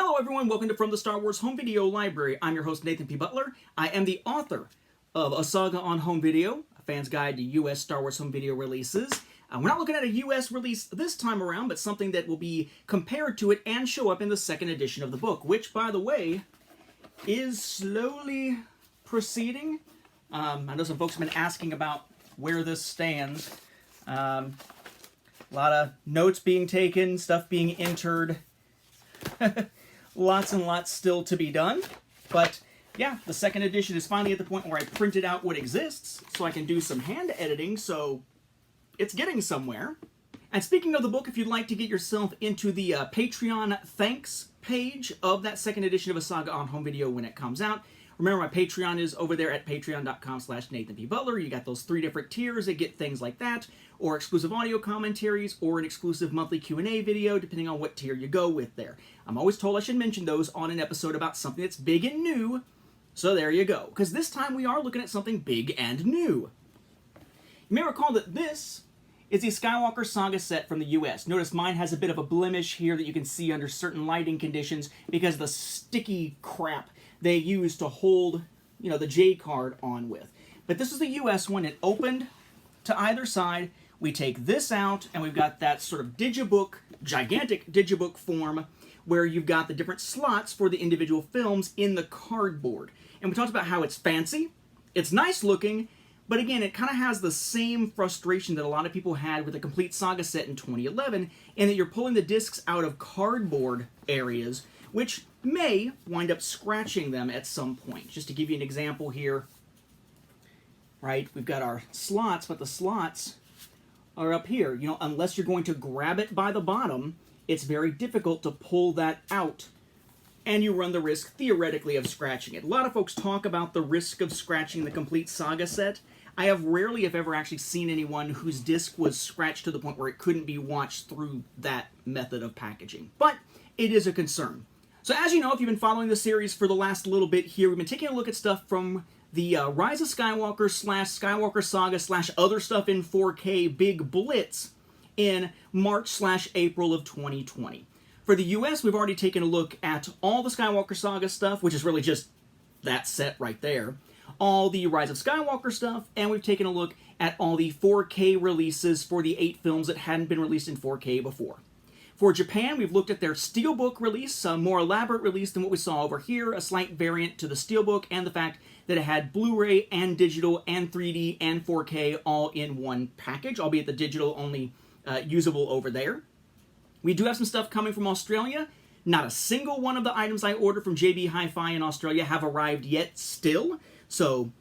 Hello everyone, welcome to From the Star Wars Home Video Library. I'm your host Nathan P. Butler. I am the author of A Saga on Home Video, a fan's guide to U.S. Star Wars home video releases. We're not looking at a U.S. release this time around, but something that will be compared to it and show up in the second edition of the book, which, by the way, is slowly proceeding. I know some folks have been asking about where this stands. A lot of notes being taken, stuff being entered. Lots and lots still to be done. But yeah, the second edition is finally at the point where I printed out what exists so I can do some hand editing, so it's getting somewhere. And speaking of the book, if you'd like to get yourself into the Patreon thanks page of that second edition of A Saga on Home Video when it comes out, remember my Patreon is over there at patreon.com/NathanPButler. You got those 3 different tiers that get things like that, or exclusive audio commentaries, or an exclusive monthly Q&A video, depending on what tier you go with there. I'm always told I should mention those on an episode about something that's big and new, so there you go. Because this time we are looking at something big and new. You may recall that this is the Skywalker Saga Set from the US. Notice mine has a bit of a blemish here that you can see under certain lighting conditions because of the sticky crap they use to hold, the J card on with. But this is the US one. It opened to either side. We take this out, and we've got that sort of digibook, gigantic digibook form, where you've got the different slots for the individual films in the cardboard. And we talked about how it's fancy, it's nice looking, but again, it kind of has the same frustration that a lot of people had with the complete Saga set in 2011, in that you're pulling the discs out of cardboard areas, which may wind up scratching them at some point. Just to give you an example here, right, we've got our slots, but the slots are up here. Unless you're going to grab it by the bottom, it's very difficult to pull that out, and you run the risk, theoretically, of scratching it. A lot of folks talk about the risk of scratching the complete Saga set. I have rarely, if ever, actually seen anyone whose disc was scratched to the point where it couldn't be watched through that method of packaging. But it is a concern. So as you know, if you've been following the series for the last little bit here, we've been taking a look at stuff from the Rise of Skywalker / Skywalker Saga / other stuff in 4K Big Blitz in March / April of 2020. For the US, we've already taken a look at all the Skywalker Saga stuff, which is really just that set right there, all the Rise of Skywalker stuff, and we've taken a look at all the 4K releases for the 8 films that hadn't been released in 4K before. For Japan, we've looked at their Steelbook release, a more elaborate release than what we saw over here, a slight variant to the Steelbook, and the fact that it had Blu-ray and digital and 3D and 4K all in one package, albeit the digital only usable over there. We do have some stuff coming from Australia. Not a single one of the items I ordered from JB Hi-Fi in Australia have arrived yet still, so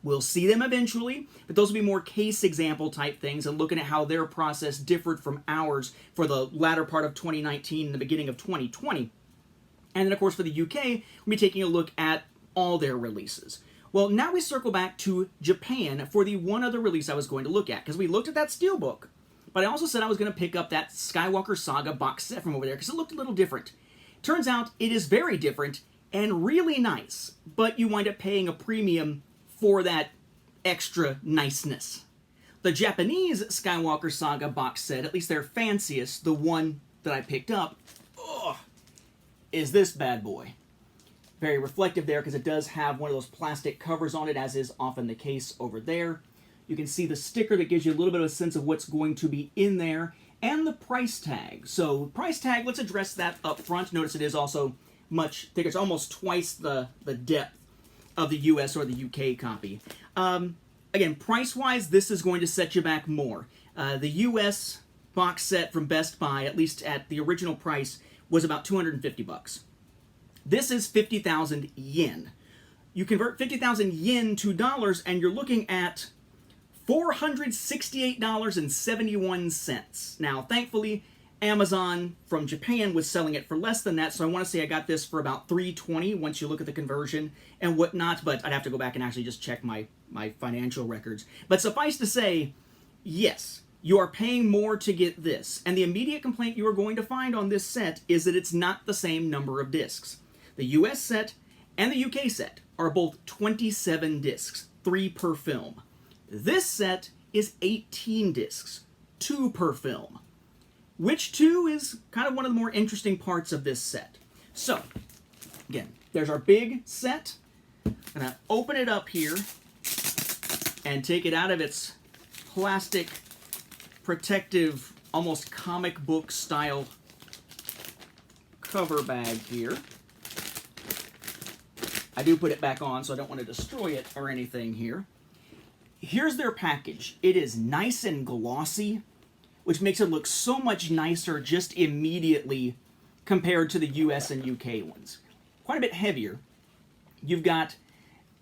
we'll see them eventually, but those will be more case example type things and looking at how their process differed from ours for the latter part of 2019 and the beginning of 2020. And then, of course, for the UK, we'll be taking a look at all their releases. Well, now we circle back to Japan for the one other release I was going to look at, because we looked at that Steelbook, but I also said I was going to pick up that Skywalker Saga Box Set from over there because it looked a little different. Turns out it is very different and really nice, but you wind up paying a premium for that extra niceness. The Japanese Skywalker Saga Box Set, at least their fanciest, the one that I picked up, is this bad boy. Very reflective there because it does have one of those plastic covers on it, as is often the case over there. You can see the sticker that gives you a little bit of a sense of what's going to be in there, and the price tag. So price tag, let's address that up front. Notice it is also much thicker. It's almost twice the depth of the US or the UK copy. Again, price-wise, this is going to set you back more. The US box set from Best Buy, at least at the original price, was about $250. This is 50,000 yen. You convert 50,000 yen to dollars, and you're looking at $468.71. Now, thankfully, Amazon from Japan was selling it for less than that, so I want to say I got this for about $320 once you look at the conversion and whatnot, but I'd have to go back and actually just check my financial records. But suffice to say, yes, you are paying more to get this, and the immediate complaint you are going to find on this set is that it's not the same number of discs. The US set and the UK set are both 27 discs, 3 per film. This set is 18 discs, 2 per film. Which 2 is kind of one of the more interesting parts of this set. So, again, there's our big set. I'm going to open it up here and take it out of its plastic, protective, almost comic book style cover bag here. I do put it back on, so I don't want to destroy it or anything here. Here's their package. It is nice and glossy, which makes it look so much nicer just immediately compared to the US and UK ones. Quite a bit heavier. You've got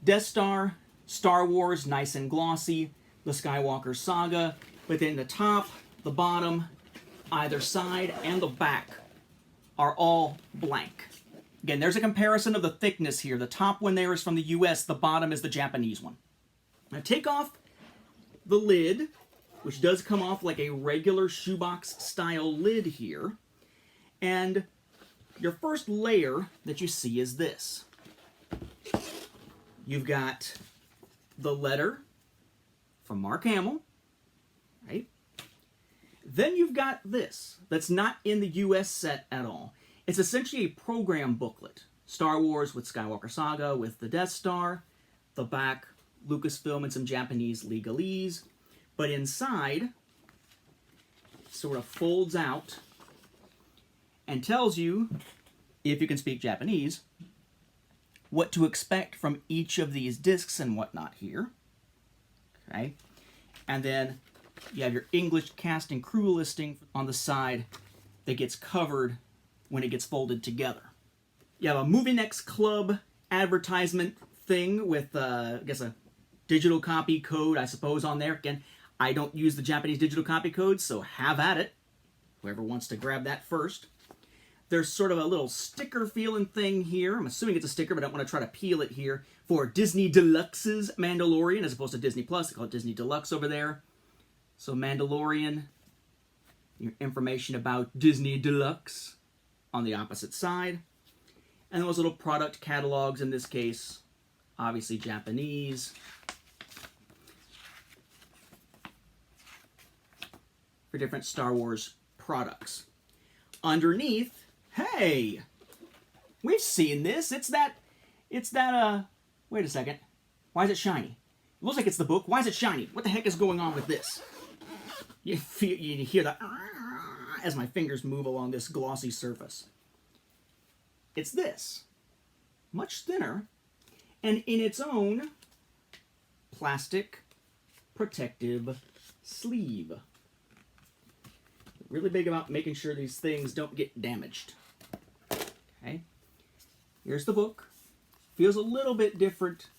Death Star, Star Wars, nice and glossy, the Skywalker Saga, within the top, the bottom, either side, and the back are all blank. Again, there's a comparison of the thickness here. The top one there is from the US, the bottom is the Japanese one. Now take off the lid, which does come off like a regular shoebox style lid here, and your first layer that you see is this. You've got the letter from Mark Hamill, right? Then you've got this, that's not in the US set at all. It's essentially a program booklet. Star Wars with Skywalker Saga, with the Death Star, the back, Lucasfilm and some Japanese legalese. But inside, sort of folds out and tells you, if you can speak Japanese, what to expect from each of these discs and whatnot here. Okay? And then you have your English cast and crew listing on the side that gets covered when it gets folded together. You have a Movie Next Club advertisement thing with, I guess, a digital copy code, I suppose, on there. Again, I don't use the Japanese digital copy code, so have at it. Whoever wants to grab that first. There's sort of a little sticker feeling thing here. I'm assuming it's a sticker, but I don't want to try to peel it here. For Disney Deluxe's Mandalorian, as opposed to Disney Plus. They call it Disney Deluxe over there. So Mandalorian, your information about Disney Deluxe on the opposite side. And those little product catalogs, in this case, obviously Japanese. For different Star Wars products. Underneath, hey! We've seen this. It's that, wait a second. Why is it shiny? It looks like it's the book. Why is it shiny? What the heck is going on with this? You hear that as my fingers move along this glossy surface. It's this. Much thinner, and in its own plastic protective sleeve. Really big about making sure these things don't get damaged. Okay. Here's the book. Feels a little bit different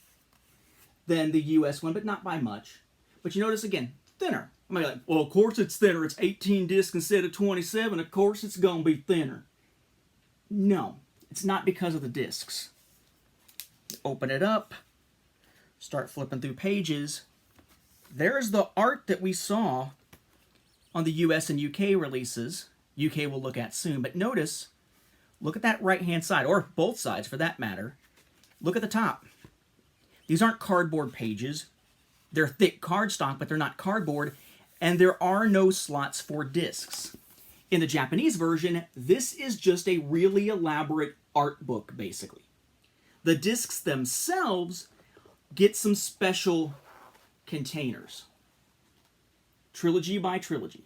than the US one, but not by much. But you notice again, thinner. I mean, like, well, of course it's thinner. It's 18 discs instead of 27. Of course it's going to be thinner. No, it's not because of the discs. Open it up. Start flipping through pages. There's the art that we saw on the US and UK releases. UK we'll look at soon. But notice, look at that right-hand side, or both sides for that matter. Look at the top. These aren't cardboard pages. They're thick cardstock, but they're not cardboard. And there are no slots for discs. In the Japanese version, this is just a really elaborate art book, basically. The discs themselves get some special containers. Trilogy by trilogy.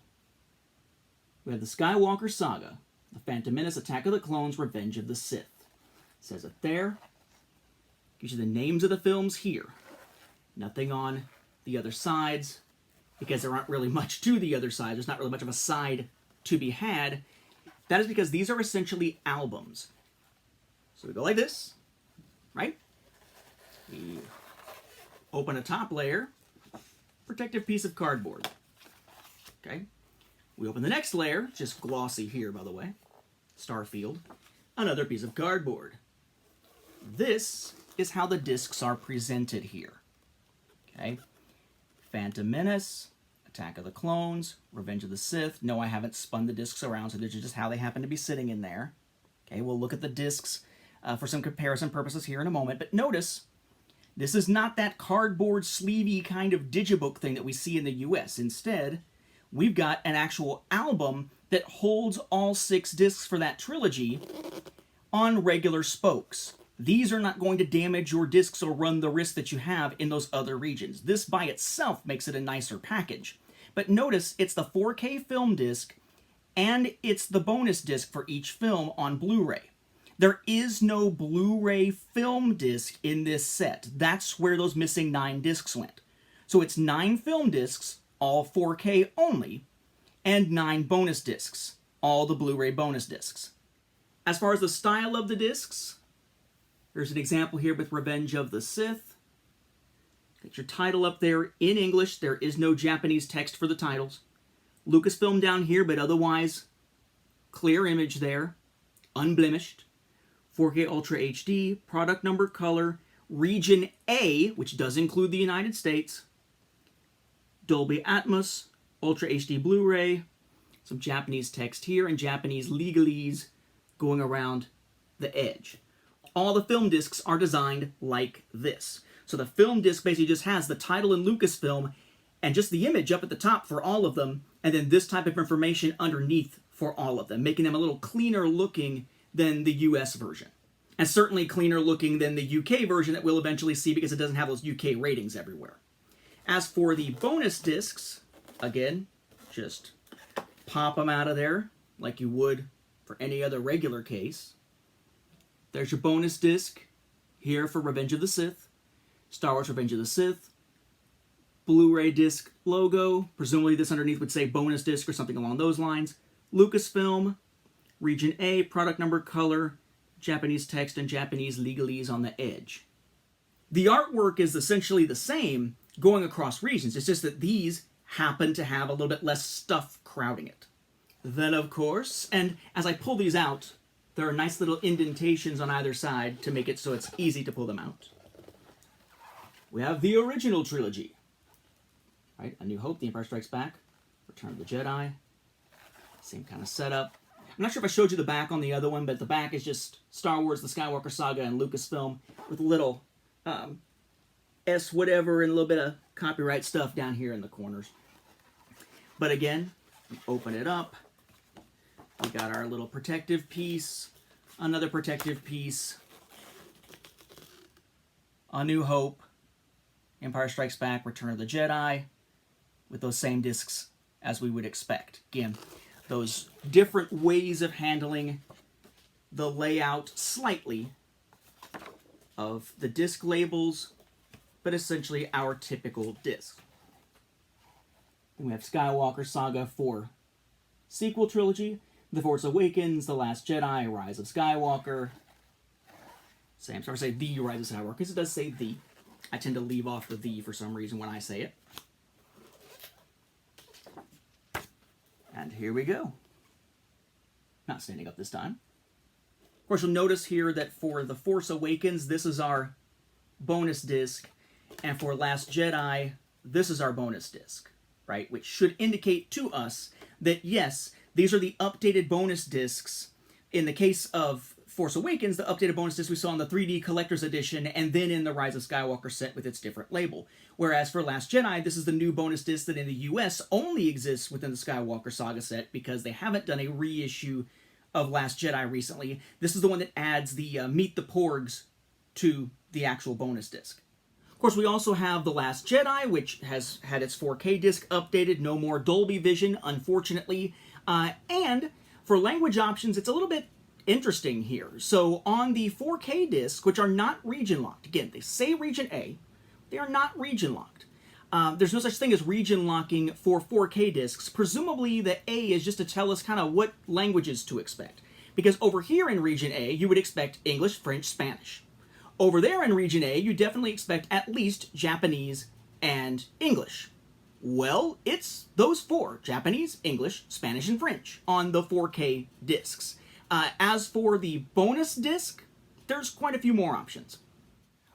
We have the Skywalker Saga, The Phantom Menace, Attack of the Clones, Revenge of the Sith. It says it there. Gives you the names of the films here. Nothing on the other sides, because there aren't really much to the other side. There's not really much of a side to be had. That is because these are essentially albums. So we go like this, right? We open a top layer, protective piece of cardboard. Okay? We open the next layer, just glossy here, by the way. Starfield. Another piece of cardboard. This is how the discs are presented here. Okay? Phantom Menace, Attack of the Clones, Revenge of the Sith. No, I haven't spun the discs around, so these are just how they happen to be sitting in there. Okay, we'll look at the discs for some comparison purposes here in a moment. But notice, this is not that cardboard sleevey kind of digibook thing that we see in the US. Instead, we've got an actual album that holds all 6 discs for that trilogy on regular spokes. These are not going to damage your discs or run the risk that you have in those other regions. This by itself makes it a nicer package. But notice it's the 4K film disc and it's the bonus disc for each film on Blu-ray. There is no Blu-ray film disc in this set. That's where those missing 9 discs went. So it's 9 film discs, all 4K only, and 9 bonus discs, all the Blu-ray bonus discs. As far as the style of the discs, there's an example here with Revenge of the Sith. Got your title up there in English. There is no Japanese text for the titles. Lucasfilm down here, but otherwise clear image there, unblemished. 4K Ultra HD, product number color, region A, which does include the United States, Dolby Atmos, Ultra HD Blu-ray, some Japanese text here, and Japanese legalese going around the edge. All the film discs are designed like this. So the film disc basically just has the title in Lucasfilm and just the image up at the top for all of them, and then this type of information underneath for all of them, making them a little cleaner looking than the US version. And certainly cleaner looking than the UK version that we'll eventually see because it doesn't have those UK ratings everywhere. As for the bonus discs, again, just pop them out of there like you would for any other regular case. There's your bonus disc here for Revenge of the Sith, Star Wars Revenge of the Sith, Blu-ray disc logo, presumably this underneath would say bonus disc or something along those lines, Lucasfilm, region A, product number, color, Japanese text, and Japanese legalese on the edge. The artwork is essentially the same going across regions. It's just that these happen to have a little bit less stuff crowding it. Then, of course, and as I pull these out, there are nice little indentations on either side to make it so it's easy to pull them out. We have the original trilogy. Right? A New Hope, The Empire Strikes Back, Return of the Jedi. Same kind of setup. I'm not sure if I showed you the back on the other one, but the back is just Star Wars, the Skywalker Saga, and Lucasfilm with a little S whatever and a little bit of copyright stuff down here in the corners. But again, open it up. We got our little protective piece, another protective piece, A New Hope, Empire Strikes Back, Return of the Jedi, with those same discs as we would expect. Again, those different ways of handling the layout slightly of the disc labels, but essentially our typical disc. We have Skywalker Saga for sequel trilogy, The Force Awakens, The Last Jedi, Rise of Skywalker. Same, so I say The Rise of Skywalker, because it does say The. I tend to leave off the for some reason when I say it. And here we go. Not standing up this time. Of course, you'll notice here that for The Force Awakens, this is our bonus disc, and for Last Jedi, this is our bonus disc, right? Which should indicate to us that, yes, these are the updated bonus discs. In the case of Force Awakens, the updated bonus disc we saw in the 3D Collector's Edition, and then in the Rise of Skywalker set with its different label. Whereas for Last Jedi, this is the new bonus disc that in the US only exists within the Skywalker Saga set because they haven't done a reissue of Last Jedi recently. This is the one that adds the Meet the Porgs to the actual bonus disc. Of course, we also have The Last Jedi, which has had its 4K disc updated. No more Dolby Vision, unfortunately. And for language options, it's a little bit interesting here. So on the 4K discs, which are not region locked, again, they say region A, they are not region locked. There's no such thing as region locking for 4K discs. Presumably the A is just to tell us kind of what languages to expect. Because over here in region A, you would expect English, French, Spanish. Over there in region A, you definitely expect at least Japanese and English. Well, it's those four, Japanese, English, Spanish, and French, on the 4K discs. As for the bonus disc, there's quite a few more options.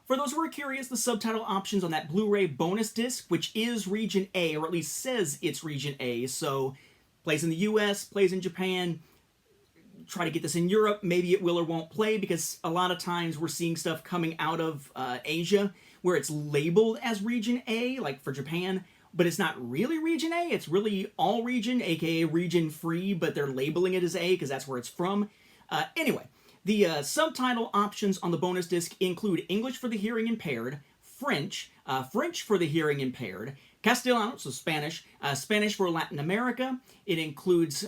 For those who are curious, the subtitle options on that Blu-ray bonus disc, which is region A, or at least says it's region A, so plays in the US, plays in Japan, try to get this in Europe, maybe it will or won't play, because a lot of times we're seeing stuff coming out of Asia where it's labeled as region A, like for Japan, but it's not really region A, it's really all region, aka region free, but they're labeling it as A because that's where it's from. Anyway, The subtitle options on the bonus disc include English for the hearing impaired, French, French for the hearing impaired, Castellano, so Spanish, Spanish for Latin America. It includes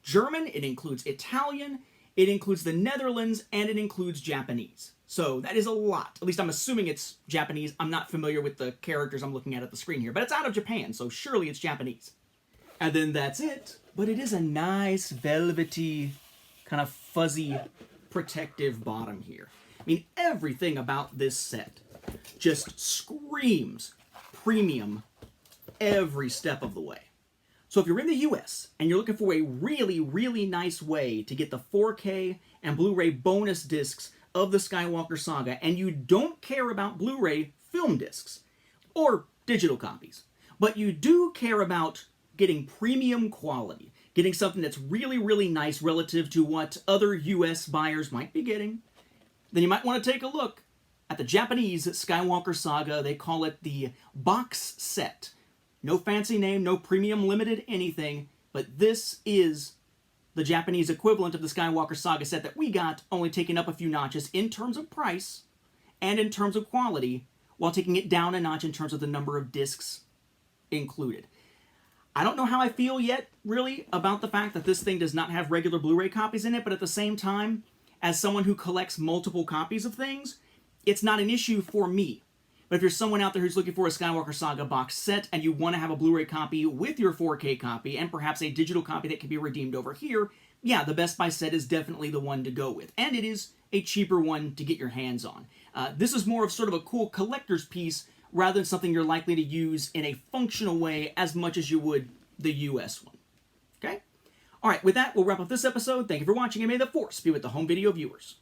German, it includes Italian, it includes the Netherlands, and it includes Japanese. So that is a lot. At least I'm assuming it's Japanese. I'm not familiar with the characters I'm looking at the screen here, but it's out of Japan, so surely it's Japanese. And then that's it. But it is a nice, velvety, kind of fuzzy, protective bottom here. I mean, everything about this set just screams premium every step of the way. So if you're in the US and you're looking for a really, really nice way to get the 4K and Blu-ray bonus discs of the Skywalker Saga, and you don't care about Blu-ray film discs or digital copies, but you do care about getting premium quality, getting something that's really, really nice relative to what other US buyers might be getting, then you might want to take a look at the Japanese Skywalker Saga. They call it the Box Set. No fancy name, no premium limited anything, but this is the Japanese equivalent of the Skywalker Saga set that we got, only taken up a few notches in terms of price and in terms of quality, while taking it down a notch in terms of the number of discs included. I don't know how I feel yet, really, about the fact that this thing does not have regular Blu-ray copies in it, but at the same time, as someone who collects multiple copies of things, it's not an issue for me. But if you're someone out there who's looking for a Skywalker Saga box set and you want to have a Blu-ray copy with your 4K copy and perhaps a digital copy that can be redeemed over here, yeah, the Best Buy set is definitely the one to go with. And it is a cheaper one to get your hands on. This is more of sort of a cool collector's piece rather than something you're likely to use in a functional way as much as you would the US one. Okay? All right, with that, we'll wrap up this episode. Thank you for watching, and may the Force be with the home video viewers.